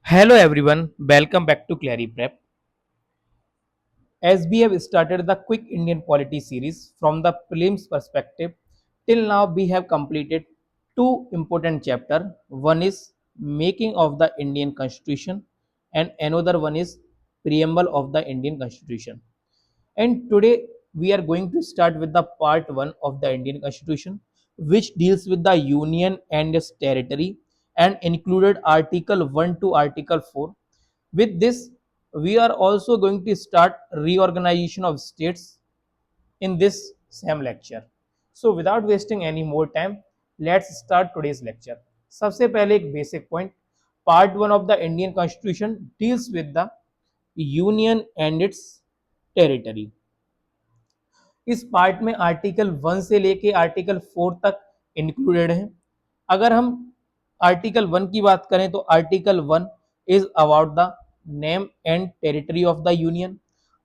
Hello everyone, welcome back to Clary Prep. As we have started the quick Indian polity series from the prelims perspective, till now we have completed two important chapters. One is making of the Indian Constitution and another one is preamble of the Indian Constitution. And today we are going to start with the part 1 of the Indian Constitution, which deals with the union and its territory and included Article 1 to Article 4. With this, we are also going to start reorganization of states in this same lecture. So without wasting any more time, let's start today's lecture. सबसे पहले एक basic point, part 1 of the Indian constitution deals with the union and it's territory. इस part में article 1 से लेके article 4 तक included है. अगर हम आर्टिकल 1 की बात करें तो article 1 is about the name and territory of the union.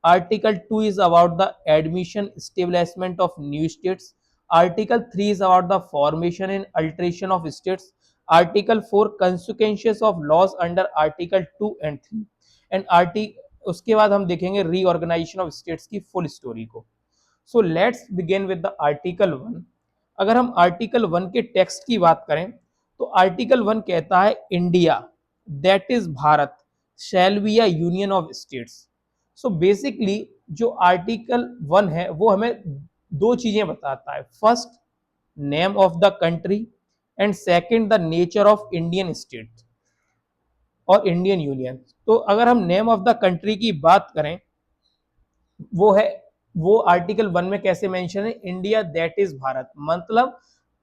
Article 2 is about the admission establishment of new states. Article 3 is about the formation and alteration of states. Article 4 consequences of laws under Article 2 and 3. उसके बाद हम देखेंगे reorganisation of states की full story को. So let's begin with the article 1. अगर हम article 1 के text की बात करें तो आर्टिकल 1 कहता है India that is Bharat shall be a union of states. So basically जो आर्टिकल 1 है वो हमें दो चीजें बताता है. First, name of the country and second the nature of Indian state और इंडियन यूनियन. तो अगर हम नेम ऑफ द कंट्री की बात करें वो है, वो आर्टिकल 1 में कैसे मेंशन है, इंडिया दैट इज भारत. मतलब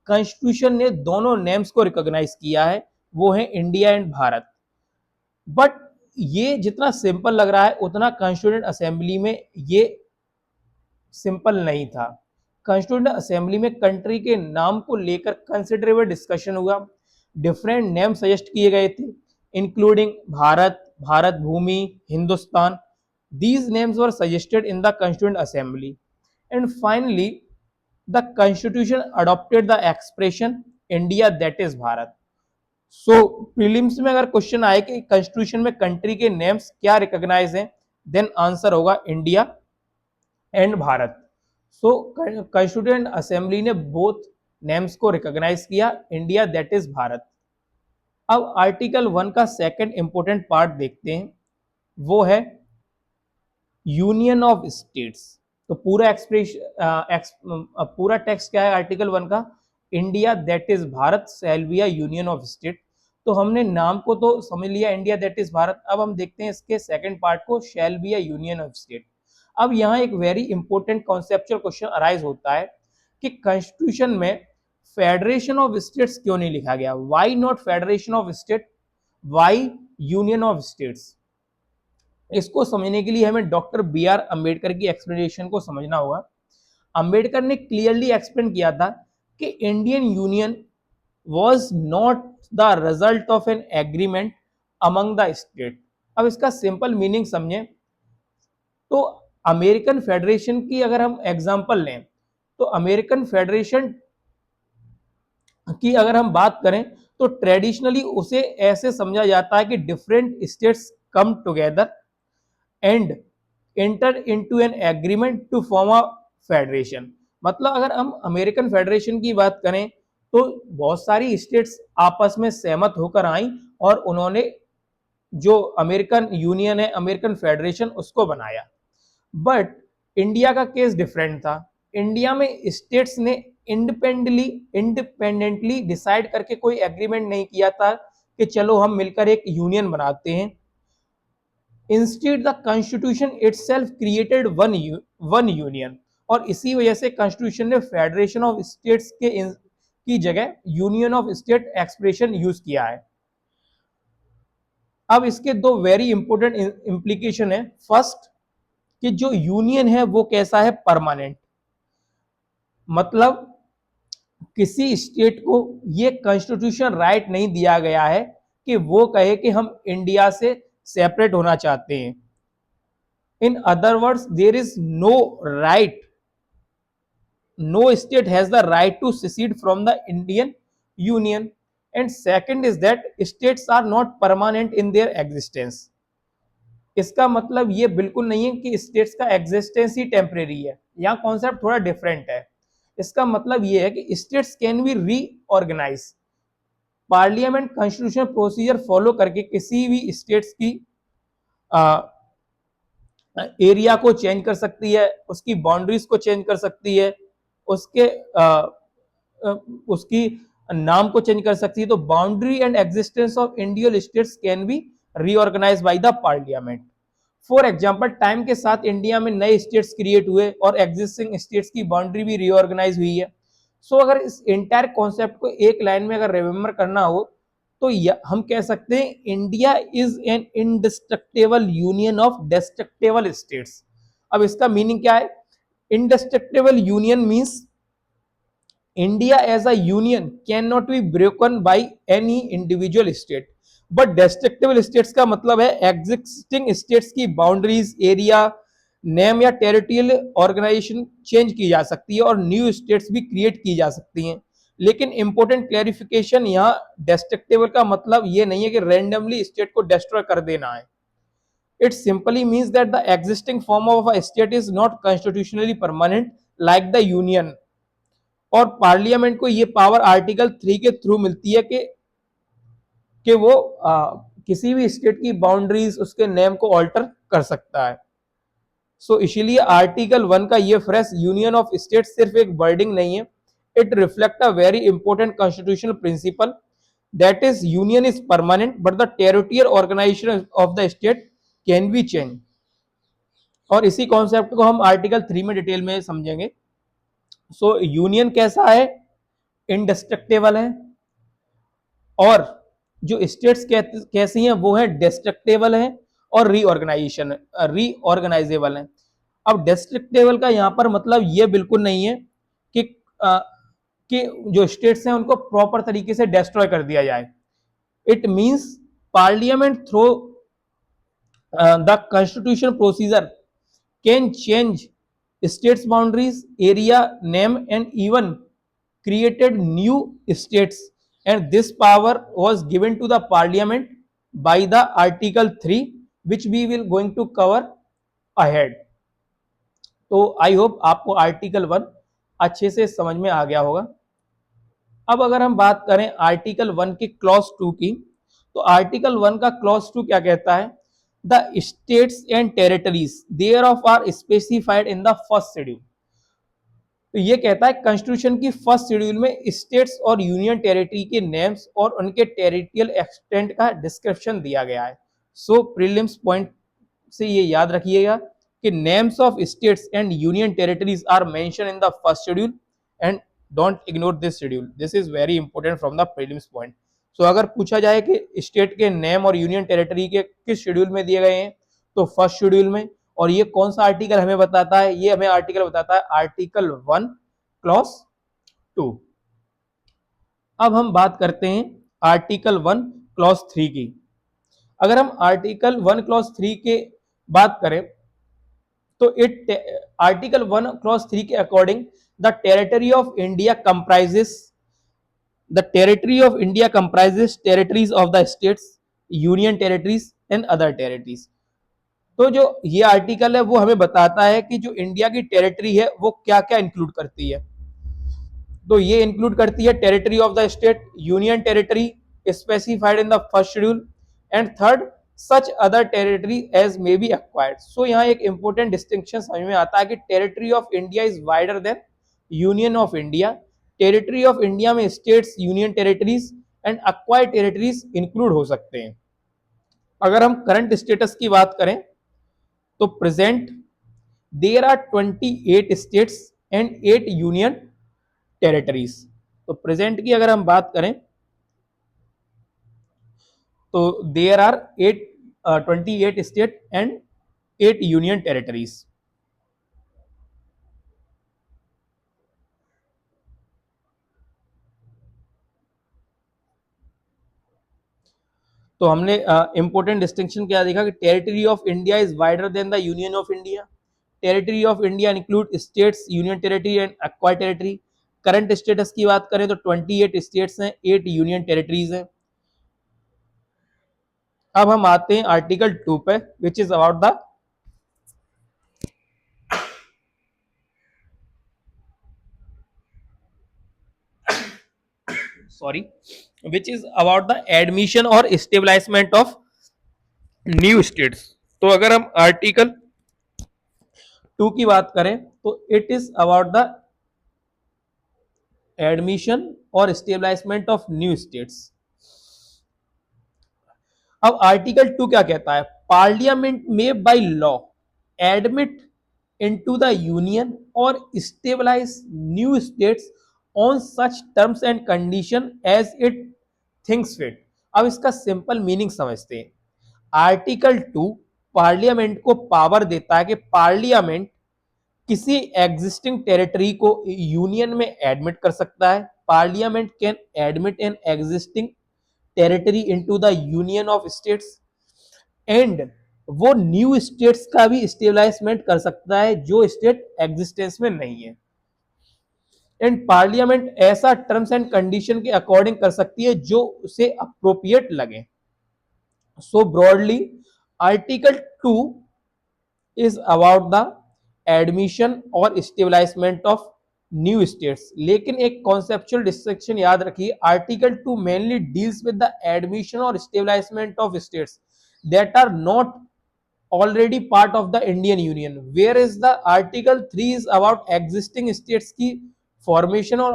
कॉन्स्टिट्यूशन ने दोनों नेम्स को रिकॉग्नाइज किया है, वो है इंडिया एंड भारत. बट ये जितना सिंपल लग रहा है उतना कॉन्स्टिट्यूएंट असेंबली में ये सिंपल नहीं था. कॉन्स्टिट्यूएंट असेंबली में कंट्री के नाम को लेकर कंसिडरेबल डिस्कशन हुआ. डिफरेंट नेम सजेस्ट किए गए थे including Bharat, Bharat Bhumi, Hindustan. These names were suggested in the Constituent Assembly. And finally, the Constitution adopted the expression India that is Bharat. So, prelims में अगर क्वेश्चन आए कि Constitution में कंट्री के नेम्स क्या रिकॉग्नाइज हैं, देन आंसर होगा India and Bharat. So Constituent Assembly ने बोथ नेम्स को रिकॉग्नाइज किया, इंडिया दैट इज भारत. अब आर्टिकल 1 का सेकंड इंपोर्टेंट पार्ट देखते हैं, वो है यूनियन ऑफ स्टेट्स. तो पूरा एक्सप्रेशन पूरा टेक्स्ट क्या है आर्टिकल 1 का, India that is Bharat shall be a union of state. तो हमने नाम को तो समझ लिया इंडिया दैट इज भारत. अब हम देखते हैं इसके सेकंड पार्ट को, shall be a union of state. अब यहाँ एक very important conceptual question arise होता है कि कॉन्स्टिट्यूशन में फेडरेशन ऑफ स्टेट्स क्यों नहीं लिखा गया. Why not federation of state, why union of states. इसको समझने के लिए हमें डॉक्टर बी आर अम्बेडकर की एक्सप्लेनेशन को समझना होगा. अम्बेडकर ने क्लियरली एक्सप्लेन किया था कि Indian union was not the result of an agreement among the state. अब इसका सिंपल मीनिंग समझें तो अमेरिकन फेडरेशन की अगर हम एग्जांपल लें तो अमेरिकन फेडरेशन की अगर हम बात करें तो ट्रेडिशनली उसे ऐसे समझा जाता है कि different states come together and enter into an agreement to form a federation. मतलब अगर हम अमेरिकन फेडरेशन की बात करें तो बहुत सारी स्टेट्स आपस में सहमत होकर आई और उन्होंने जो अमेरिकन यूनियन है, अमेरिकन फेडरेशन, उसको बनाया. बट इंडिया का केस डिफरेंट था. इंडिया में स्टेट्स ने इंडिपेंडेंटली डिसाइड करके कोई एग्रीमेंट नहीं किया था कि चलो हम मिलकर एक यूनियन बनाते हैं. Instead the constitution itself created one union. और इसी वजह से कॉन्स्टिट्यूशन ने फेडरेशन ऑफ स्टेट्स की जगह union of state expression use किया है. अब इसके दो वेरी इंपॉर्टेंट इंप्लीकेशन है. फर्स्ट, कि जो यूनियन है वो कैसा है, परमानेंट. मतलब किसी स्टेट को ये कॉन्स्टिट्यूशन राइट नहीं दिया गया है कि वो कहे कि हम इंडिया से सेपरेट होना चाहते हैं. In other words, there is no right, no state has the right to secede from the Indian Union. And second is that states are not permanent in their existence. इसका मतलब ये बिल्कुल नहीं है कि स्टेट्स का एग्जिस्टेंस ही temporary है, यहाँ कॉन्सेप्ट थोड़ा डिफरेंट है। इसका मतलब ये है कि states can be reorganize. Parliament constitutional procedure follow करके किसी भी स्टेट्स की एरिया को चेंज कर सकती है, उसकी बाउंड्रीज को चेंज कर सकती है, उसके उसकी नाम को चेंज कर सकती है। तो boundary and existence of individual states can be reorganize by the parliament. For example time के साथ इंडिया में नए स्टेट्स क्रिएट हुए और एग्जिस्टिंग स्टेट्स की बाउंड्री भी रीऑर्गेनाइज हुई है। सो अगर इस इंटायर कॉन्सेप्ट को एक लाइन में अगर रिमेंबर करना हो तो हम कह सकते हैं India is an indestructible union of destructible states. अब इसका मीनिंग क्या है? Indestructible union means India as a union cannot be broken by any individual state, but destructible states का मतलब है existing states की boundaries, area, नेम या territorial organisation change की जा सकती है और न्यू स्टेट्स भी क्रिएट की जा सकती हैं। लेकिन इंपॉर्टेंट क्लैरिफिकेशन यहाँ डिस्ट्रक्टिबल का मतलब ये नहीं है कि रैंडमली स्टेट को डिस्ट्रॉय कर देना है। It simply means that the existing form of a state is not constitutionally permanent like the union. और पार्लियामेंट को ये पावर आर्टिकल 3 के थ्रू मिलती है कि वो किसी भी स्टेट की बाउंड्रीज उसके नेम को ऑल्टर कर सकता है। सो इसीलिए आर्टिकल 1 का ये फ्रेश यूनियन ऑफ स्टेट सिर्फ एक वर्डिंग नहीं है, it reflect a very important constitutional principle that is union is permanent but the territorial organization of the state can be change. और इसी कॉन्सेप्ट को हम आर्टिकल 3 में डिटेल में समझेंगे। सो यूनियन कैसा है? इंडिस्ट्रक्टेबल है, और जो स्टेट्स कैसी हैं वो है डिस्ट्रक्टेबल है और रीऑर्गेनाइजेबल है। अब डिस्ट्रक्टेबल का यहां पर मतलब ये बिल्कुल नहीं है कि कि जो स्टेट्स हैं उनको प्रॉपर तरीके से डिस्ट्रॉय कर दिया जाए। It means parliament through the constitution procedure can change states boundaries, area, name and even created new states, and this power was given to the parliament by the article 3 which we will going to cover ahead। तो I hope आपको article 1 अच्छे से समझ में आ गया होगा। अब अगर हम बात करें आर्टिकल 1 की क्लॉज 2 की, तो आर्टिकल 1 का क्लॉज 2 क्या कहता है? The states and territories thereof are specified in the first schedule. तो ये कहता है कॉन्स्टिट्यूशन की फर्स्ट शेड्यूल में स्टेट्स और यूनियन टेरिटरी के नेम्स और उनके टेरिटोरियल एक्सटेंट का डिस्क्रिप्शन दिया गया है। सो प्रीलिम्स पॉइंट से ये याद रखिएगा कि names of states and union territories are mention in the first schedule and don't ignore this schedule, this is very important from the prelims point. So अगर पूछा जाए कि स्टेट के नेम और यूनियन टेरिटरी के किस शेड्यूल में दिए गए हैं, तो फर्स्ट शेड्यूल में। और ये कौन सा आर्टिकल हमें बताता है? ये हमें आर्टिकल बताता है आर्टिकल 1 क्लॉज 2। अब हम बात करते हैं आर्टिकल 1 क्लॉज 3 की। अगर हम आर्टिकल 1 क्लॉज 3 के बात करें तो आर्टिकल 1 क्लॉज 3 के according the territory of India comprises territories of the states, union territories and other territories. तो जो ये आर्टिकल है वो हमें बताता है कि जो इंडिया की टेरिटरी है वो क्या क्या इंक्लूड करती है। तो ये इंक्लूड करती है territory of the state, union territory specified in the first schedule, and third such other territory as may be acquired. So यहाँ एक इंपॉर्टेंट डिस्टिंक्शन समझ में आता है कि territory of India is wider than union of India. Territory of India में states, union territories and acquired territories include हो सकते हैं। अगर हम करंट स्टेटस की बात करें तो present there are 28 states and 8 union territories. तो प्रेजेंट की अगर हम बात करें तो there are 28 state and 8 union territories. तो हमने इंपॉर्टेंट डिस्टिंक्शन क्या देखा कि territory of India is wider than the union of India. Territory of India include states, union territory and acquired territory. Current status की बात करें तो 28 स्टेट्स हैं, 8 यूनियन टेरिटरीज हैं। अब हम आते हैं आर्टिकल 2 पे, which is about the sorry which is about the admission or establishment of new states. तो अगर हम आर्टिकल 2 की बात करें तो it is about the admission or establishment of new states. अब आर्टिकल 2 क्या कहता है? पार्लियामेंट में by law admit into the union or establish new states on such terms and condition as it thinks fit. अब इसका simple meaning समझते हैं। Article 2 parliament को पावर देता है कि पार्लियामेंट किसी एग्जिस्टिंग टेरिटरी को यूनियन में एडमिट कर सकता है। Parliament can admit an existing territory into the union of states and वो न्यू स्टेट्स का भी स्टेबलाइजमेंट कर सकता है जो स्टेट एग्जिस्टेंस में नहीं है। एंड पार्लियामेंट ऐसा टर्म्स एंड कंडीशन के अकॉर्डिंग कर सकती है जो उसे अप्रोप्रिएट लगे। So broadly article 2 is about the admission or establishment of new states. लेकिन एक कॉन्सेप्चुअल डिस्टिंक्शन याद रखिए, article 2 mainly deals with the admission or establishment of states that are not already part of the Indian Union, whereas the Article 3 is about existing states की formation और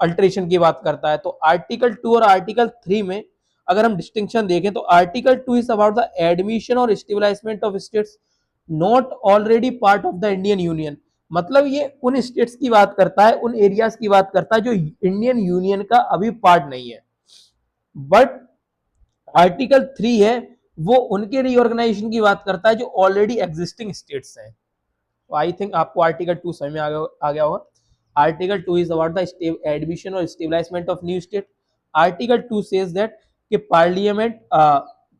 alteration की बात करता है। तो आर्टिकल 2 और आर्टिकल 3 में अगर हम डिस्टिंक्शन देखें तो article 2 is about the admission or establishment of states not already part of the Indian union. मतलब ये उन स्टेट्स की बात करता है, उन एरियाज की बात करता है जो इंडियन यूनियन का अभी पार्ट नहीं है। बट आर्टिकल 3 है वो उनके रीऑर्गेनाइजेशन की बात करता है जो ऑलरेडी एग्जिस्टिंग स्टेट्स हैं। तो आई थिंक आपको आर्टिकल 2 समझ में आ गया होगा। Article 2 is about the admission or establishment of new state. Article 2 says that कि पार्लियामेंट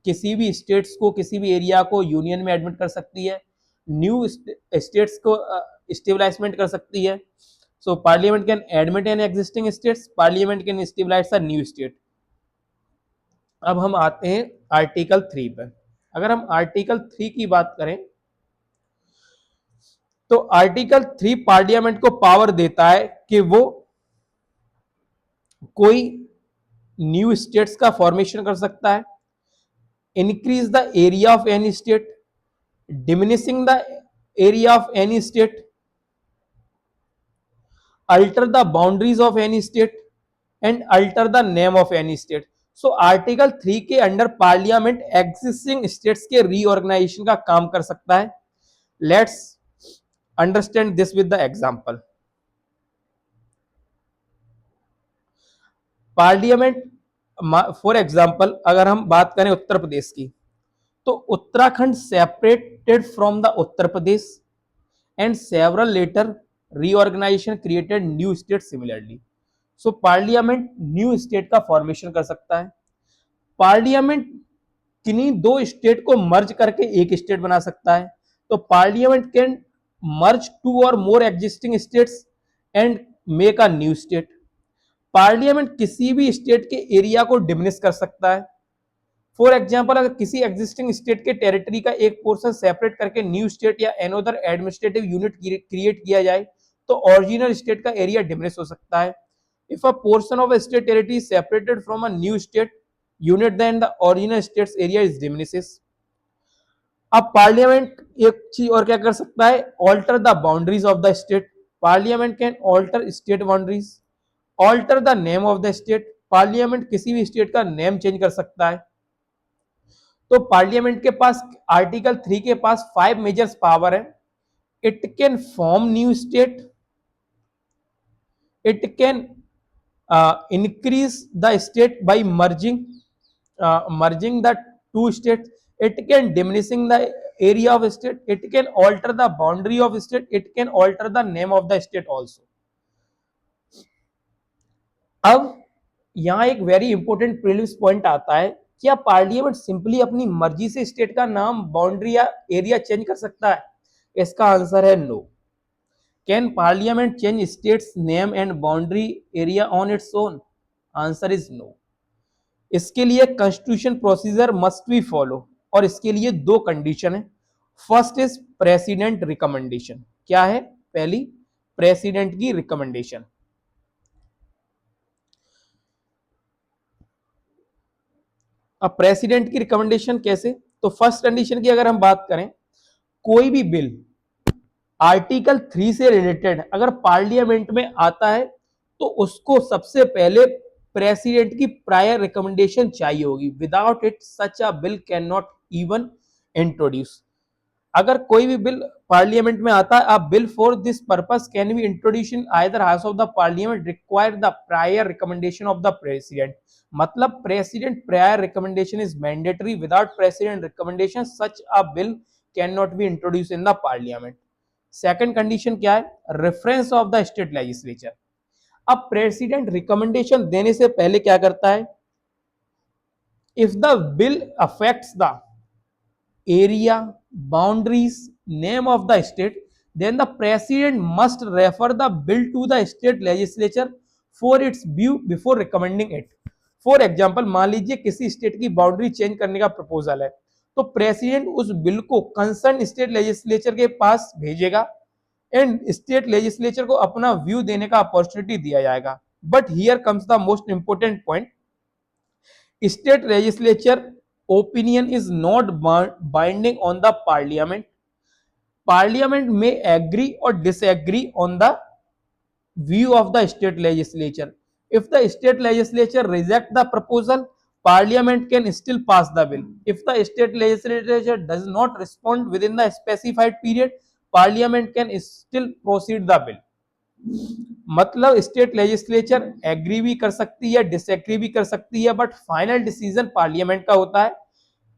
किसी भी स्टेट्स को, किसी भी एरिया को यूनियन में एडमिट कर सकती है, न्यू स्टेट्स को स्टेबलाइजमेंट कर सकती है। So parliament can admit an existing states, parliament can establish a new state. अब हम आते हैं आर्टिकल 3 पर। अगर हम आर्टिकल 3 की बात करें तो आर्टिकल 3 पार्लियामेंट को पावर देता है कि वो कोई न्यू स्टेट्स का फॉर्मेशन कर सकता है, increase the area of any state, diminishing the area of any state, alter the boundaries of any state and alter the name of any state. So article 3 के अंडर पार्लियामेंट एग्जिस्टिंग स्टेट्स के reorganization का काम कर सकता है। Let's understand this with the example. Parliament for example अगर हम बात करें उत्तर प्रदेश की, तो Uttarakhand separated from the Uttar Pradesh and several letter reorganisation created new state similarly. So parliament new state का फॉर्मेशन कर सकता है। पार्लियामेंट किन्हीं दो स्टेट को मर्ज करके एक स्टेट बना सकता है। तो parliament can merge two or more existing states and make a new state. Parliament किसी भी स्टेट के एरिया को डिमिनिश कर सकता है। फॉर एग्जाम्पल अगर किसी एग्जिस्टिंग स्टेट के टेरिटरी का एक पोर्शन सेपरेट करके न्यू स्टेट या एनोदर एडमिनिस्ट्रेटिव यूनिट क्रिएट किया जाए तो ओरिजिनल स्टेट का एरिया डिमिनिश हो सकता है। If a portion of a state territory is separated from a new state unit then the original state's area is diminishes। अब parliament एक चीज और क्या कर सकता है, alter the boundaries of the state. Parliament can alter state boundaries, alter the name of the state. Parliament किसी भी स्टेट का नेम चेंज कर सकता है। तो पार्लियामेंट के पास आर्टिकल 3 के पास 5 मेजर्स पावर है। It can form new state, it can increase the state by merging the two states, it can diminishing the area of state, it can alter the boundary of state, it can alter the name of the state also। अब यहां एक very important prelims point आता है, क्या parliament simply अपनी मर्जी से state का नाम, बाउंड्री या एरिया चेंज कर सकता है? इसका आंसर है no. Can parliament change states name and boundary area on its own? Answer is no. इसके लिए constitution procedure must be follow, और इसके लिए दो कंडीशन है। First is president recommendation. क्या है? पहली, प्रेसिडेंट की रिकमेंडेशन। अब प्रेसिडेंट की रिकमेंडेशन कैसे? तो फर्स्ट कंडीशन की अगर हम बात करें, कोई भी बिल आर्टिकल 3 से रिलेटेड अगर पार्लियामेंट में आता है तो उसको सबसे पहले प्रेसिडेंट की प्रायर रिकमेंडेशन चाहिए होगी। Without it such a bill can not even introduce. अगर कोई भी बिल पार्लियामेंट में आता है, a bill for this purpose can be introduce in either house of the parliament require the prior recommendation of the president. मतलब president prior recommendation is mandatory. Without president recommendation such a bill can not be introduce in the parliament. Second condition क्या है? Reference of the state legislature. अब president recommendation देने से पहले क्या करता है? If the bill affects the area, boundaries, name of the state, then the president must refer the bill to the state legislature for its view before recommending it. For example, मान लीजिए किसी state की boundary change करने का proposal है, तो president उस bill को कंसर्न स्टेट लेजिस्लेचर के पास भेजेगा एंड स्टेट लेजिस्लेचर को अपना व्यू देने का अपॉर्चुनिटी दिया जाएगा। But here comes the most important point, state legislature opinion is not binding on the parliament. Parliament may agree or disagree on the view of the state legislature. If the state legislature reject the proposal, parliament can still pass the bill. If the state legislature does not respond within the specified period, parliament can still proceed the bill. मतलब state legislature agree भी कर सकती है, disagree भी कर सकती है, but final decision parliament का होता है।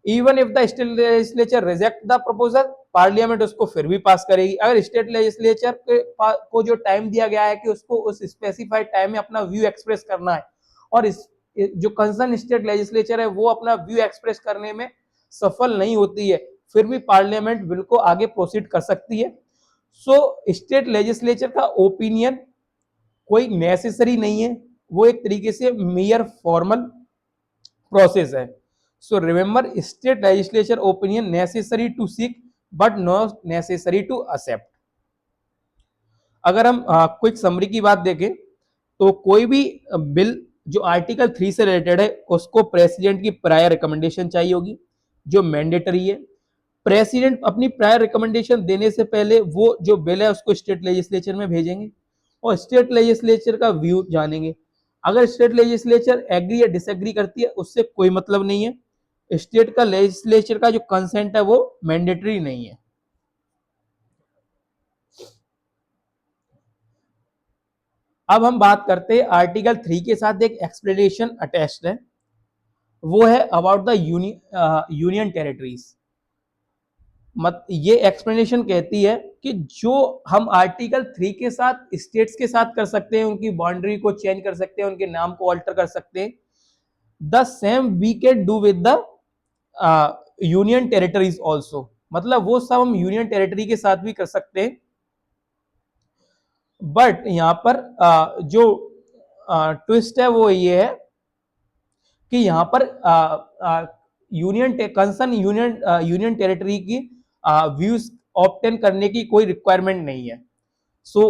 Even if the state legislature reject the proposal, parliament उसको फिर भी पास करेगी। अगर स्टेट लेजिस्लेचर को जो टाइम दिया गया है कि उसको उस स्पेसिफाइड टाइम में अपना व्यू एक्सप्रेस करना है, और इस जो कंसर्न स्टेट लेजिस्लेचर है वो अपना व्यू एक्सप्रेस करने में सफल नहीं होती है, फिर भी पार्लियामेंट बिल को आगे प्रोसीड कर सकती है। सो स्टेट लेजिस्लेचर का ओपिनियन कोई नेसेसरी नहीं है, वो एक तरीके से मेयर फॉर्मल प्रोसेस है। So remember, state legislature opinion necessary to seek but not necessary to accept. अगर हम क्विक समरी की बात देखें, तो कोई भी बिल जो आर्टिकल 3 से रिलेटेड है उसको प्रेसिडेंट की प्रायर रिकमेंडेशन चाहिए होगी, जो मैंडेटरी है। प्रेसिडेंट अपनी प्रायर रिकमेंडेशन देने से पहले वो जो बिल है उसको स्टेट लेजिस्लेचर में भेजेंगे और स्टेट लेजिस्लेचर का व्यू जानेंगे। अगर स्टेट लेजिस्लेचर एग्री या डिसएग्री करती है उससे कोई मतलब नहीं है। स्टेट का लेजिस्लेचर का जो कंसेंट है वो मैंडेटरी नहीं है। अब हम बात करते हैं आर्टिकल 3 के साथ एक एक्सप्लेनेशन अटैच्ड है, वो है अबाउट द यूनियन टेरिटरीज। मत ये एक्सप्लेनेशन कहती है कि जो हम आर्टिकल 3 के साथ स्टेट्स के साथ कर सकते हैं, उनकी बाउंड्री को चेंज कर सकते हैं, उनके नाम को ऑल्टर कर सकते हैं, the same we can do with the union territories also. मतलब वो सब हम यूनियन टेरिटरी के साथ भी कर सकते हैं। बट यहां पर जो ट्विस्ट है वो ये है कि यहां पर यूनियन कंसर्न यूनियन टेरिटरी की व्यूज ऑब्टेन करने की कोई रिक्वायरमेंट नहीं है। सो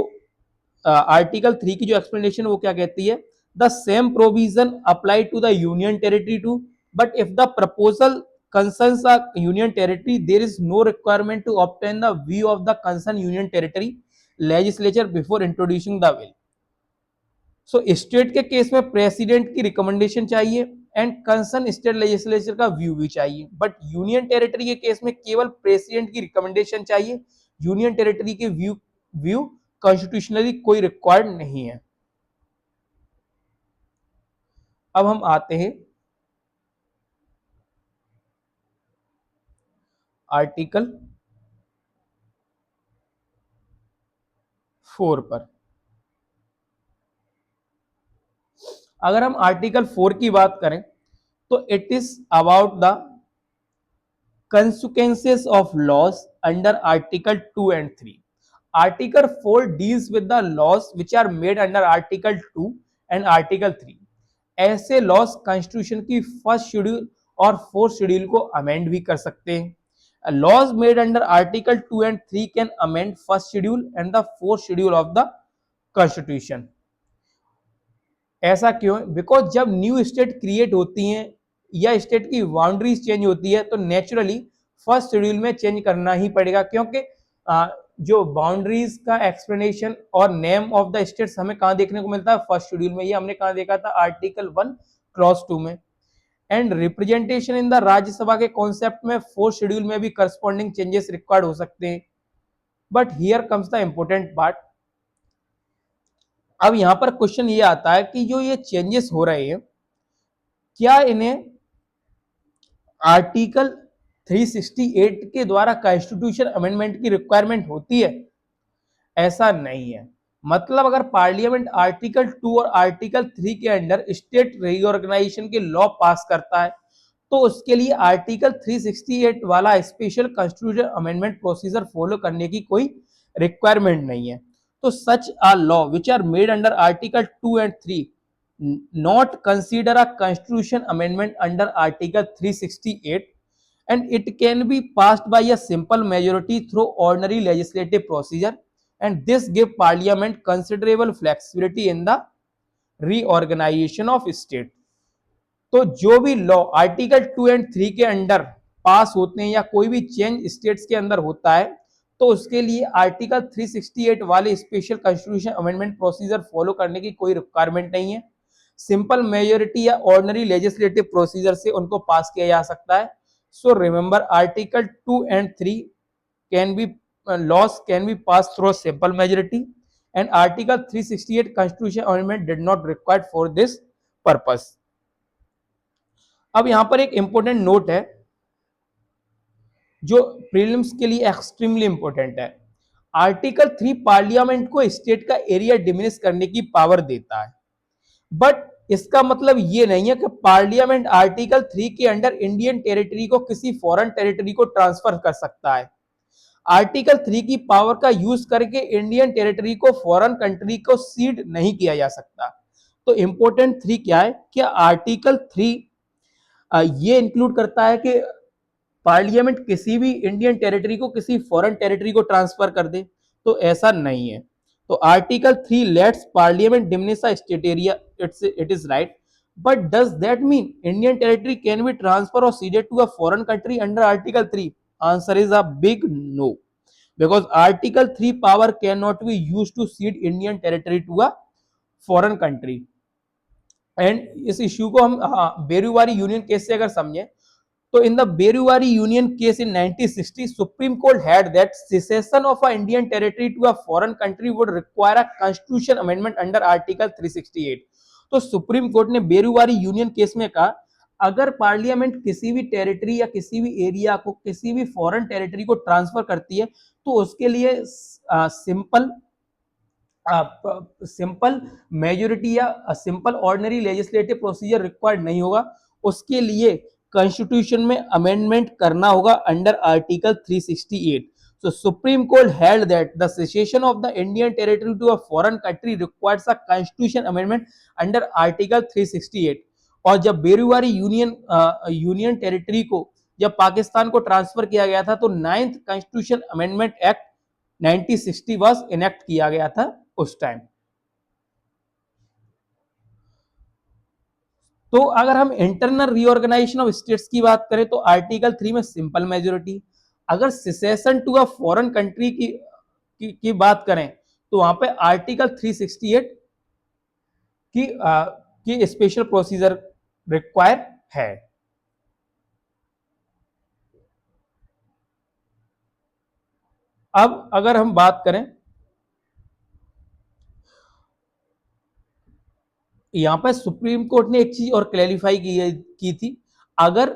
आर्टिकल 3 की जो एक्सप्लेनेशन वो क्या कहती है, the same provision apply to the union territory too, but if the proposal concerns a union territory, there is no requirement to obtain the view of the concerned union territory legislature before introducing the bill. So state के case में president की recommendation चाहिए and concern state legislature का view भी चाहिए, but union territory के case में केवल प्रेसिडेंट की रिकमेंडेशन चाहिए। यूनियन टेरिटरी के व्यू कॉन्स्टिट्यूशनली कोई रिक्वायर्ड नहीं है। अब हम आते हैं आर्टिकल 4 पर। अगर हम आर्टिकल 4 की बात करें तो it is about the consequences of laws under article 2 and 3। Article 4 deals with the laws which are made under Article 2 and Article 3. ऐसे लॉस कॉन्स्टिट्यूशन की फर्स्ट शेड्यूल और फोर्थ शेड्यूल को अमेंड भी कर सकते हैं. Laws made under article 2 and 3 can amend first schedule and the fourth schedule of the constitution. ऐसा क्यों? बिकॉज जब न्यू स्टेट क्रिएट होती हैं या स्टेट की बाउंड्रीज चेंज होती है तो नेचुरली फर्स्ट शेड्यूल में चेंज करना ही पड़ेगा, क्योंकि जो बाउंड्रीज का एक्सप्लेनेशन और नेम ऑफ द स्टेट्स हमें कहां देखने को मिलता है? फर्स्ट शेड्यूल में. ये हमने कहां देखा था? आर्टिकल 1 क्लॉज 2 में. And representation in the Rajya Sabha के कॉन्सेप्ट में फोर्थ शेड्यूल में भी करस्पॉन्डिंग चेंजेस रिक्वायर्ड हो सकते हैं. But here comes the important part. अब यहां पर क्वेश्चन ये आता है कि जो ये चेंजेस हो रहे हैं, क्या इन्हें आर्टिकल 368 के द्वारा कॉन्स्टिट्यूशन अमेंडमेंट की रिक्वायरमेंट होती है? ऐसा नहीं है. मतलब अगर पार्लियामेंट आर्टिकल 2 और आर्टिकल 3 के अंडर स्टेट रीऑर्गेनाइजेशन के लॉ पास करता है तो उसके लिए आर्टिकल 368 वाला special constitution amendment procedure follow करने की कोई रिक्वायरमेंट नहीं है. तो such a law which are made under article 2 and 3 not consider a constitution amendment under article 368 and it can be passed by a simple majority through ordinary legislative procedure, and this give parliament considerable flexibility in the reorganization of state. तो जो भी law article 2 and 3 के under pass होते हैं या कोई भी change states के अंदर होता है तो उसके लिए आर्टिकल 368 वाले special constitution amendment procedure follow करने की कोई रिक्वायरमेंट नहीं है. सिंपल मेजोरिटी या ऑर्डिनरी लेजिस्लेटिव प्रोसीजर से उनको पास किया जा सकता है. So remember article 2 and 3 can be laws can be passed through a simple majority and article 368 constitution amendment did not required for this purpose. अब यहां पर एक इंपॉर्टेंट नोट है जो प्रीलिम्स के लिए एक्सट्रीमली इंपॉर्टेंट है. आर्टिकल 3 पार्लियामेंट को स्टेट का एरिया डिमिनिश करने की पावर देता है, बट इसका मतलब ये नहीं है कि पार्लियामेंट आर्टिकल 3 के अंडर इंडियन टेरिटरी को किसी फॉरेन टेरिटरी को ट्रांसफर कर सकता है. आर्टिकल 3 की पावर का यूज करके इंडियन टेरिटरी को फॉरेन कंट्री को सीड नहीं किया जा सकता. तो इंपोर्टेंट 3 क्या है? कि आर्टिकल 3 ये इंक्लूड करता है कि पार्लियामेंट किसी भी इंडियन टेरिटरी को किसी फॉरेन टेरिटरी को ट्रांसफर कर दे, तो ऐसा नहीं है. तो article 3 lets parliament diminish a state area, it is right, but does that mean Indian territory can be transfer or ceded to a foreign country under article 3? Answer is a big no, because article 3 power cannot be used to cede Indian territory to a foreign country. And इस issue को हम Beruwari union case से अगर समझें तो in the Beruwari union case in 1960 supreme court had that secession of a Indian territory to a foreign country would require a constitution amendment under article 368. तो supreme court ने बेरुवारी union case में कहा अगर parliament किसी भी टेरिटरी या किसी भी एरिया को किसी भी फॉरेन टेरिटरी को ट्रांसफर करती है तो उसके लिए सिंपल मेजोरिटी या simple ordinary legislative procedure required नहीं होगा. उसके लिए कॉन्स्टिट्यूशन में अमेंडमेंट करना होगा under article 368. So Supreme Court held that the secession of the Indian territory to a foreign country requires a constitution amendment under Article 368. और जब बेरुवारी यूनियन टेरिटरी को जब पाकिस्तान को ट्रांसफर किया गया था तो 9th constitution amendment act 1960 was enact किया गया था उस टाइम. तो अगर हम इंटरनल रीऑर्गेनाइजेशन ऑफ स्टेट्स की बात करें तो आर्टिकल 3 में सिंपल मेजोरिटी. अगर secession to a foreign country की बात करें तो वहां पे आर्टिकल 368 की स्पेशल प्रोसीजर रिक्वायर है. अब अगर हम बात करें यहां पर सुप्रीम कोर्ट ने एक चीज और क्लैरिफाई की थी, अगर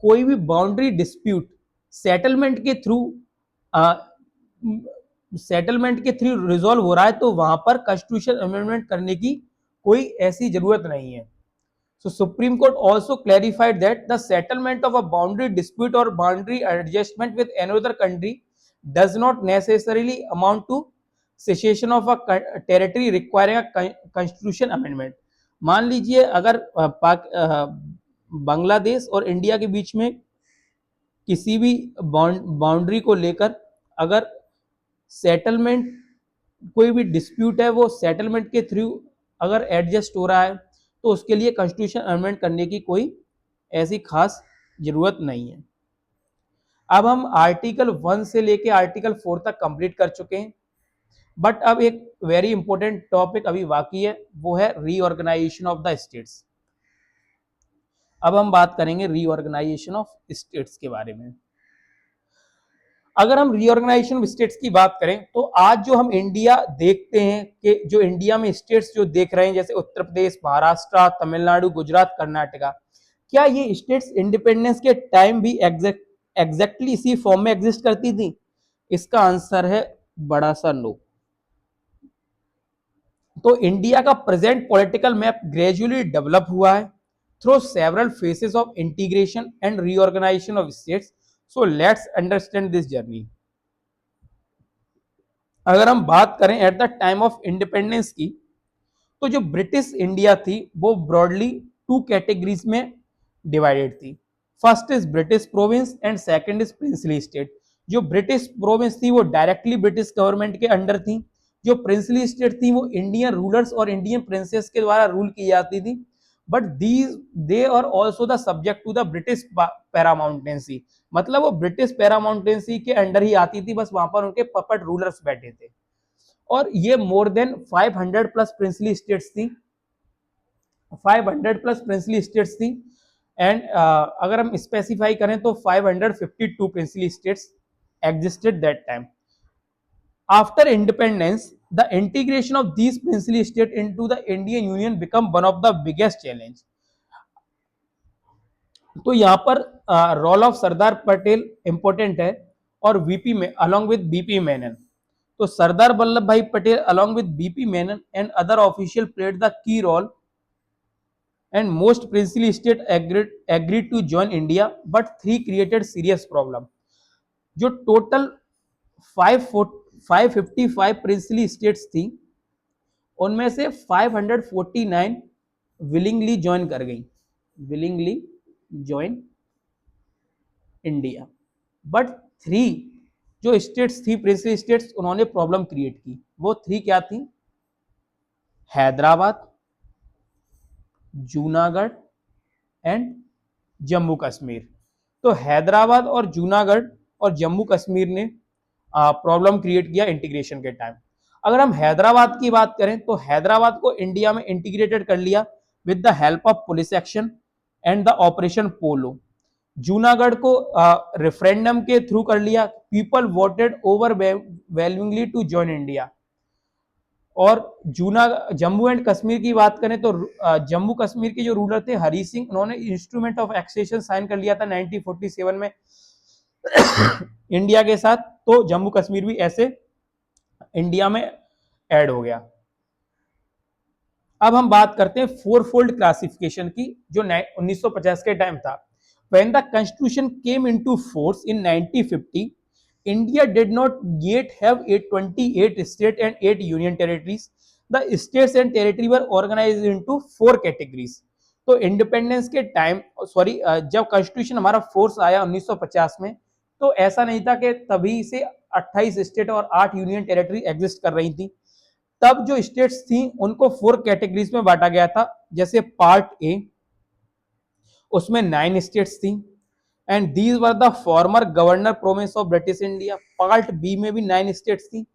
कोई भी बाउंड्री डिस्प्यूट सेटलमेंट के थ्रू रिजॉल्व हो रहा है तो वहां पर कॉन्स्टिट्यूशन अमेंडमेंट करने की कोई ऐसी जरूरत नहीं है. So Supreme Court also clarified that the settlement of a boundary dispute or boundary adjustment with another country does not necessarily amount to secession of a territory requiring a constitution amendment. मान लीजिए अगर बांग्लादेश और India के बीच में किसी भी boundary को लेकर अगर सेटलमेंट, कोई भी डिस्प्यूट है वो सेटलमेंट के थ्रू अगर एडजस्ट हो रहा है तो उसके लिए कॉन्स्टिट्यूशन अमेंडमेंट करने की कोई ऐसी खास जरूरत नहीं है। अब हम आर्टिकल 1 से लेके आर्टिकल 4 तक कंप्लीट कर चुके हैं, बट अब एक वेरी इंपॉर्टेंट टॉपिक अभी बाकी है, वो है रीऑर्गेनाइजेशन ऑफ द स्टेट्स। अब हम बात करेंगे रीऑर्गेनाइजेशन ऑफ स्टेट्स के बारे में। अगर हम रीऑर्गेनाइजेशन ऑफ स्टेट्स की बात करें तो आज जो हम इंडिया देखते हैं कि जो इंडिया में स्टेट्स जो देख रहे हैं जैसे उत्तर प्रदेश, महाराष्ट्र, तमिलनाडु, गुजरात, कर्नाटका, क्या ये स्टेट्स इंडिपेंडेंस के टाइम भी एग्जैक्टली इसी फॉर्म में एग्जिस्ट करती थी? इसका आंसर है बड़ा सा नो। तो इंडिया का present political map gradually develop हुआ है through several phases of integration and reorganisation of states. So let's understand this journey. अगर हम बात करें at the time of independence की, तो जो ब्रिटिश इंडिया थी वो ब्रॉडली टू कैटेगरीज में डिवाइडेड थी। First is British province and second is princely state. जो ब्रिटिश प्रोविंस थी वो डायरेक्टली ब्रिटिश गवर्नमेंट के अंडर थी। जो प्रिंसली स्टेट थी वो इंडियन रूलर्स और इंडियन प्रिंसेस के द्वारा रूल की जाती थी, but these they are also the subject to the British paramountcy. मतलब वो ब्रिटिश पैरामाउंटेंसी के अंडर ही आती थी, बस वहां पर उनके पपेट रूलर्स बैठे थे। और ये more than 500 plus princely states थी, 500 प्लस प्रिंसली स्टेट्स थी। एंड अगर हम स्पेसिफाई करें तो 552 princely states existed that time. After independence the integration of these princely state into the Indian union become one of the biggest challenge. तो यहाँ पर role of Sardar Patel important है और वीपी में अलॉन्ग विद बीपी मेनन। तो सरदार वल्लभ भाई Patel along with BP Menon and other officials played the key role, and most princely state agreed to join India, but three created serious problem. जो total 555 princely states थी उनमें से 549 willingly join कर गई, willingly join India, but 3 जो states थी princely states उन्होंने problem create की। वो 3 क्या थी? हैदराबाद, जूनागढ़ एंड जम्मू कश्मीर। तो हैदराबाद और जूनागढ़ और जम्मू कश्मीर ने प्रॉब्लम क्रिएट किया इंटीग्रेशन के टाइम। अगर हम हैदराबाद की बात करें तो हैदराबाद को इंडिया में इंटीग्रेटेड कर लिया with the help of police action and the operation Polo. Junagadh को रेफरेंडम के थ्रू कर लिया, people voted overwhelmingly to join India. और जम्मू एंड कश्मीर की बात करें तो जम्मू कश्मीर के जो रूलर थे हरी सिंह, उन्होंने इंस्ट्रूमेंट ऑफ एक्सेशन साइन कर लिया था 1947 में इंडिया के साथ, तो जम्मू कश्मीर भी ऐसे इंडिया में ऐड हो गया। अब हम बात करते हैं फोर फोल्ड क्लासिफिकेशन की जो 1950 के टाइम था। When the constitution came into force in 1950, India did not yet have 28 states and 8 union territories. The states and territory were organized into 4 categories. तो इंडिपेंडेंस के टाइम जब कॉन्स्टिट्यूशन हमारा force आया 1950 में, तो ऐसा नहीं था कि तभी से 28 स्टेट और 8 यूनियन टेरिटरी एग्जिस्ट कर रही थी। तब जो स्टेट्स थी उनको 4 कैटेगरीज में बांटा गया था। जैसे पार्ट ए, उसमें 9 स्टेट्स थी and these were the former governor province of British India. Part B में भी 9 स्टेट्स थी,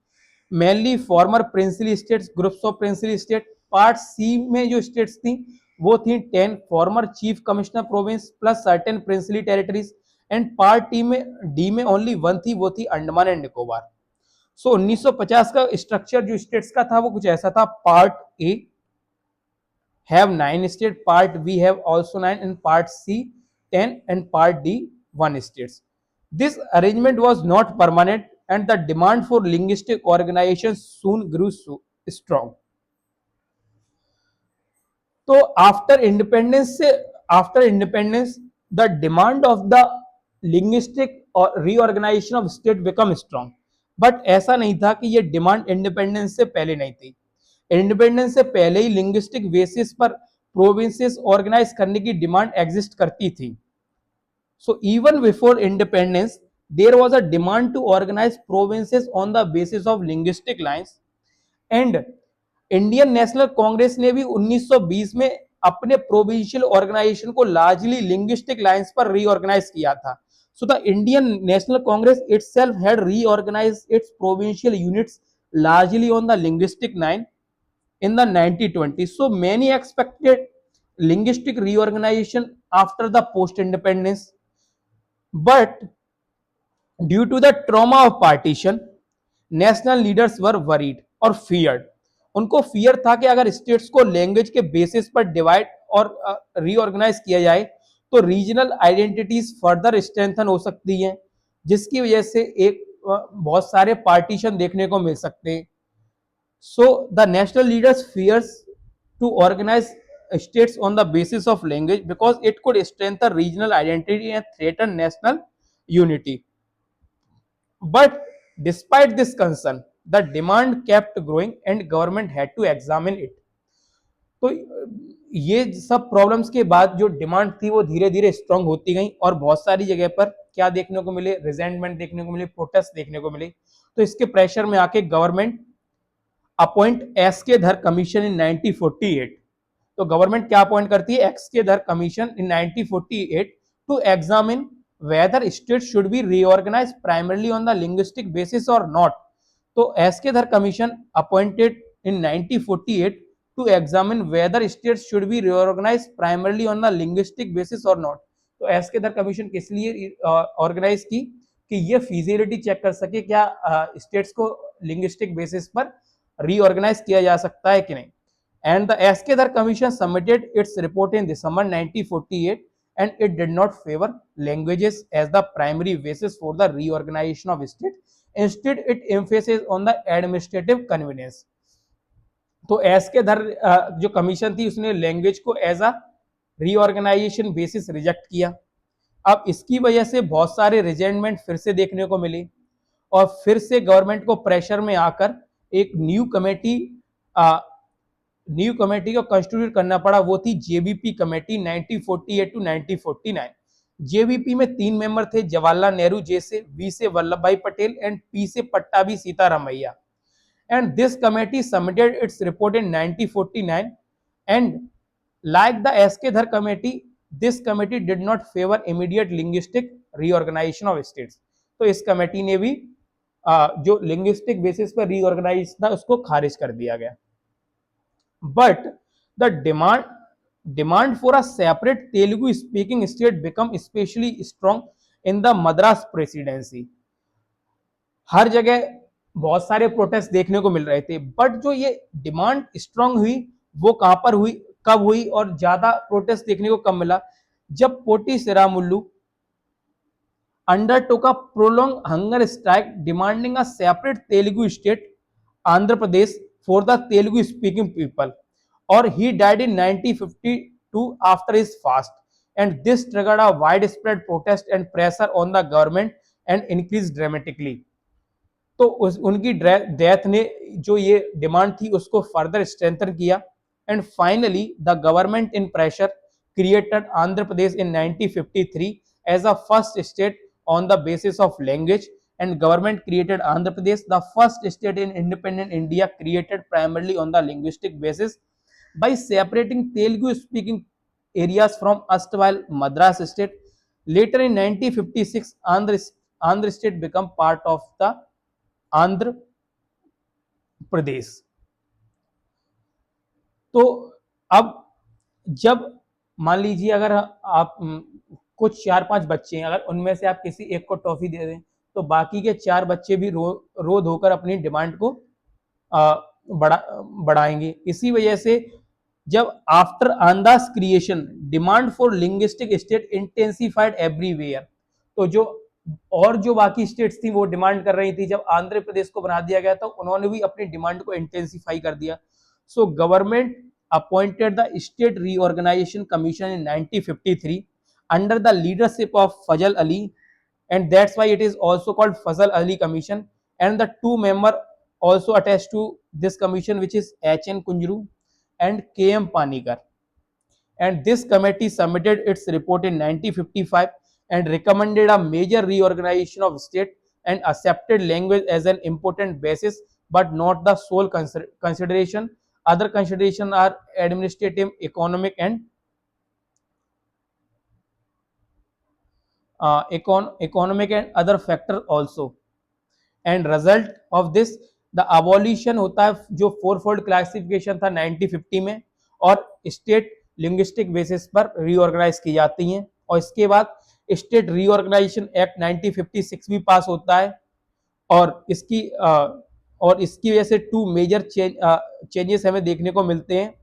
mainly former princely states, groups of princely state. Part C में जो स्टेट्स थी वो थी 10 former chief commissioner province plus certain princely territories. And part D में only 1 थी, वो थी अंडमान एंड निकोबार। सो 1950 का स्ट्रक्चर जो स्टेट्स का था वो कुछ ऐसा था। Part A have 9 states, part B have also 9, and part C 10, and part D 1 states. This arrangement was not permanent and the demand for linguistic organization soon grew strong. तो after independence the demand of the linguistic or reorganization of state become strong. But ऐसा नहीं था कि ये demand independence से पहले नहीं थी। इंडिपेंडेंस से पहले ही लिंग्विस्टिक बेसिस पर प्रोविंसेस ऑर्गेनाइज करने की डिमांड एग्जिस्ट करती थी। So even before independence, there was a demand to organize provinces on the basis of linguistic lines, and Indian national Congress ने भी 1920 में अपने प्रोविंशियल ऑर्गेनाइजेशन को लार्जली लिंग्विस्टिक लाइंस पर रीऑर्गेनाइज किया था. So the Indian National Congress itself had reorganized its provincial units largely on the linguistic line in the 1920s. So many expected linguistic reorganization after the post-independence, but due to the trauma of partition, national leaders were worried और feared. उनको fear था कि अगर states को language के basis पर divide और reorganise किया जाए तो रीजनल आइडेंटिटीज फर्दर स्ट्रेंथन हो सकती हैं, जिसकी वजह से एक बहुत सारे पार्टीशन देखने को मिल सकते हैं. So the national leaders fears to organise states on the basis of language because it could strengthen regional identity and threaten national unity. But despite this concern, the demand kept growing and government had to examine it. तो ये सब problems के बाद जो demand थी वो धीरे धीरे स्ट्रांग होती गई और बहुत सारी जगह पर क्या देखने को मिले, रिजेंटमेंट देखने को मिले, प्रोटेस्ट देखने को मिले. तो इसके प्रेशर में आके गवर्नमेंट अपॉइंट एस के धर कमीशन इन 1948. तो गवर्नमेंट क्या अपॉइंट करती है, S K Dhar commission in 1948 to examine whether states should be reorganized primarily on the linguistic basis or not. तो एस्केधर commission appointed in 1948 to examine whether states should be reorganized primarily on the linguistic basis or not. तो एस्केधर commission किस लिए organise की कि ये feasibility check कर सके क्या स्टेट्स को लिंग्विस्टिक बेसिस पर रीऑर्गेनाइज किया जा सकता है कि नहीं. And the Eskedar Commission submitted its report in December 1948, and it did not favor languages as the primary basis for the reorganization of state. Instead, it emphasized on the administrative convenience. तो एस्केधर जो commission थी उसने language को as a reorganisation basis reject किया. अब इसकी वजह से बहुत सारे रिजेंटमेंट फिर से देखने को मिले और फिर से गवर्नमेंट को प्रेशर में आकर एक न्यू कमेटी को कंस्टिट्यूट करना पड़ा. वो थी जेबीपी कमेटी 1948 टू 1949. जेबीपी में 3 मेंबर थे, जवाहरलाल नेहरू जे से, वी से वल्लभ भाई पटेल एंड पी से Pattabhi Sitaramayya. And this committee submitted its report in 1949 and like the Eskedar committee, this committee did not favor immediate linguistic reorganization of states. तो इस कमेटी ने भी जो लिंग्विस्टिक बेसिस पर रीऑर्गेनाइज था उसको खारिज कर दिया गया. But the demand for a separate Telugu speaking state become especially strong in the Madras presidency. हर जगह बहुत सारे प्रोटेस्ट देखने को मिल रहे थे, बट जो ये डिमांड स्ट्रांग हुई वो कहां पर हुई, कब हुई और ज्यादा प्रोटेस्ट देखने को कब मिला, जब पोटी Sriramulu undertook a prolonged hunger strike demanding a separate Telugu state, Andhra Pradesh, for the Telugu speaking people, or he died in 1952 after his fast, and this triggered a widespread protest and pressure on the government and increased dramatically. तो उनकी death ने जो ये demand थी उसको further strengthen किया. And finally the government in pressure created Andhra Pradesh in 1953 as a first state on the basis of language. And government created Andhra Pradesh the first state in independent India created primarily on the linguistic basis by separating Telugu speaking areas from erstwhile Madras state. Later in 1956, Andhra state became part of the Andhra Pradesh. तो अब जब मान लीजिए अगर आप कुछ 4-5 बच्चे हैं, अगर उनमें से आप किसी एक को टॉफी दे दें तो बाकी के 4 बच्चे भी रो धोकर अपनी डिमांड को बढ़ाएंगे. इसी वजह से जब after Andhra's creation demand for linguistic state intensified everywhere, तो जो बाकी स्टेट्स थी वो डिमांड कर रही थी, जब आंध्र प्रदेश को बना दिया गया तो उन्होंने भी अपनी डिमांड को इंटेंसिफाई कर दिया. So government appointed the state reorganisation commission in 1953 under the leadership of Fazal Ali, and that's why it is also called Fazal Ali Commission, and the two member also attached to this commission, which is H.N. Kunjru and K.M. Panikar. And this committee submitted its report in 1955 and recommended a major reorganization of state and accepted language as an important basis, but not the sole consideration. Other considerations are administrative, economic and other factors also. And result of this the abolition होता है जो four fold classification था 1950 में, और state linguistic basis पर reorganise की जाती हैं। और इसके बाद स्टेट रीऑर्गेनाइजेशन एक्ट 1956 भी पास होता है, और इसकी वजह से टू मेजर चेंजेस हमें देखने को मिलते हैं।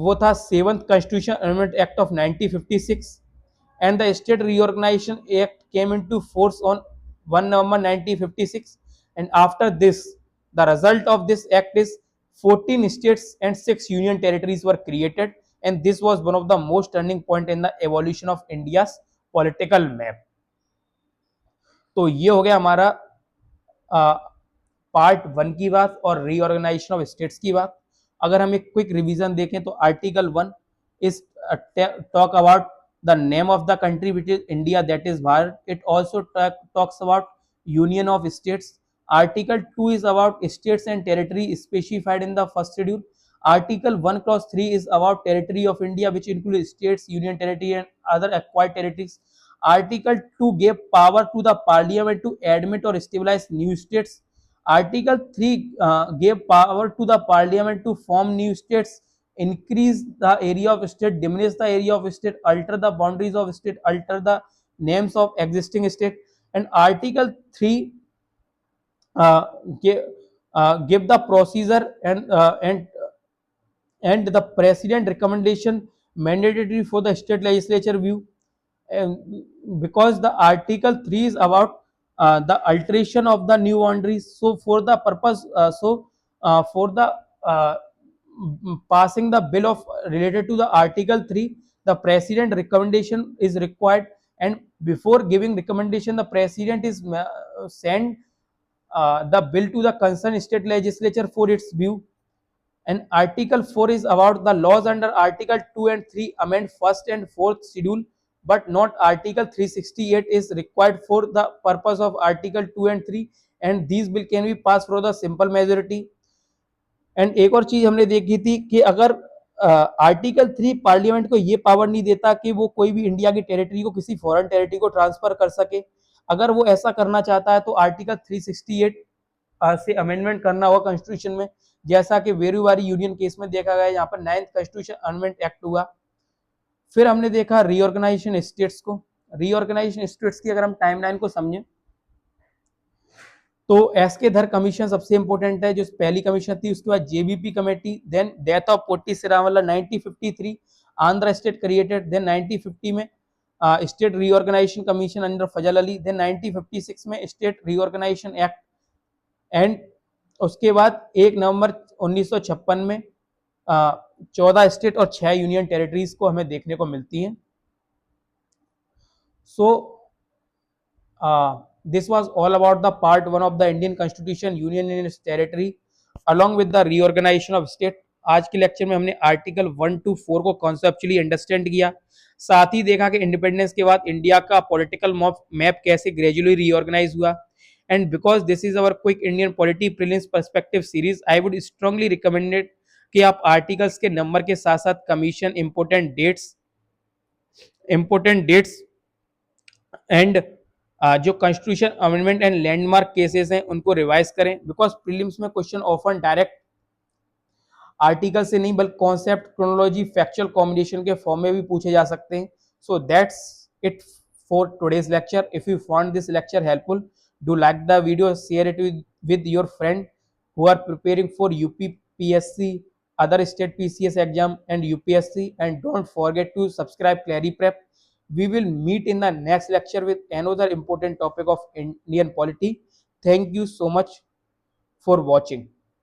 वो था seventh constitution amendment act of 1956, and the State Reorganization Act came into force on 1 November 1956, and after this the result of this act is 14 states and 6 union territories were created, and this was one of the most turning point in the evolution of India's political map. तो ये हो गया हमारा part 1 की बात और reorganisation of states की बात। अगर हम एक क्विक रिवीजन देखें तो article 1 is talk about the name of the country, which is India, that is Bharat. It also talks about union of states. Article 2 is about states and territory specified in the first schedule. Article 1 clause 3 is about territory of India, which includes states, union territory and other acquired territories. Article 2 gave power to the parliament to admit or stabilize new states. Article 3 gave power to the parliament to form new states, increase the area of state, diminish the area of state, alter the boundaries of state, alter the names of existing state. And Article 3 uh, give, give the procedure and the president recommendation mandatory for the state legislature view. And because the article 3 is about the alteration of the new boundaries, so for the purpose for the passing the bill of related to the article 3, the president recommendation is required, and before giving recommendation the president is send the bill to the concerned state legislature for its view. And Article 4 is about the laws under Article 2 and 3 amend first and fourth schedule, but not Article 368 is required for the purpose of Article 2 and 3, and these bill can be passed for the simple majority. And एक और चीज हमने देखी थी कि अगर article 3 parliament को ये पावर नहीं देता कि वो कोई भी इंडिया की टेरिटरी को किसी फॉरेन टेरिटरी को ट्रांसफर कर सके। अगर वो ऐसा करना चाहता है तो आर्टिकल 368 से अमेंडमेंट करना होगा कॉन्स्टिट्यूशन में, जैसा कि वेरूवारी यूनियन केस में देखा गया, यहाँ पर 9th कॉन्स्टिट्यूशन अमेंडमेंट एक्ट हुआ। फिर हमने देखा रीऑर्गेनाइजेशन स्टेट्स को। रीऑर्गेनाइजेशन स्टेट्स की अगर हम टाइमलाइन को समझें तो एसके धर कमीशन सबसे इंपॉर्टेंट है, जो पहली कमीशन थी। उसके बाद JVP committee, then death of Potti Sriramulu 1953, Andhra state created, then 1950 में state reorganisation commission under Fazal Ali, then 1956 में स्टेट रीऑर्गेनाइजेशन एक्ट, एंड उसके बाद 1 नवंबर 1956 में 14 स्टेट और 6 यूनियन टेरिटरीज को हमें देखने को मिलती हैं। सो this was all about the part 1 of the Indian Constitution, Union and its territory along with the reorganization of state. आज के लेक्चर में हमने आर्टिकल 1 to 4 को कॉन्सेप्चुअली अंडरस्टैंड किया, साथ ही देखा कि इंडिपेंडेंस के बाद इंडिया का पॉलिटिकल मैप कैसे ग्रेजुअली रीऑर्गेनाइज हुआ। And because this is our quick Indian polity prelims perspective series, I would strongly recommended कि आप आर्टिकल्स के नंबर के साथ साथ कमीशन, इंपोर्टेंट डेट्स एंड जो constitution amendment and landmark cases हैं उनको रिवाइज करें, बिकॉज प्रीलिम्स में क्वेश्चन ऑफन डायरेक्ट आर्टिकल से नहीं बल्कि कॉन्सेप्ट, क्रोनोलॉजी, फैक्चुअल कॉम्बिनेशन के फॉर्म में भी पूछे जा सकते हैं। So that's it for today's lecture. If you found this lecture helpful, do like the video, share it with your friend who are preparing for UP PSC, other state PCS exam and UPSC, and don't forget to subscribe ClariPrep. We will meet in the next lecture with another important topic of Indian polity. Thank you so much for watching.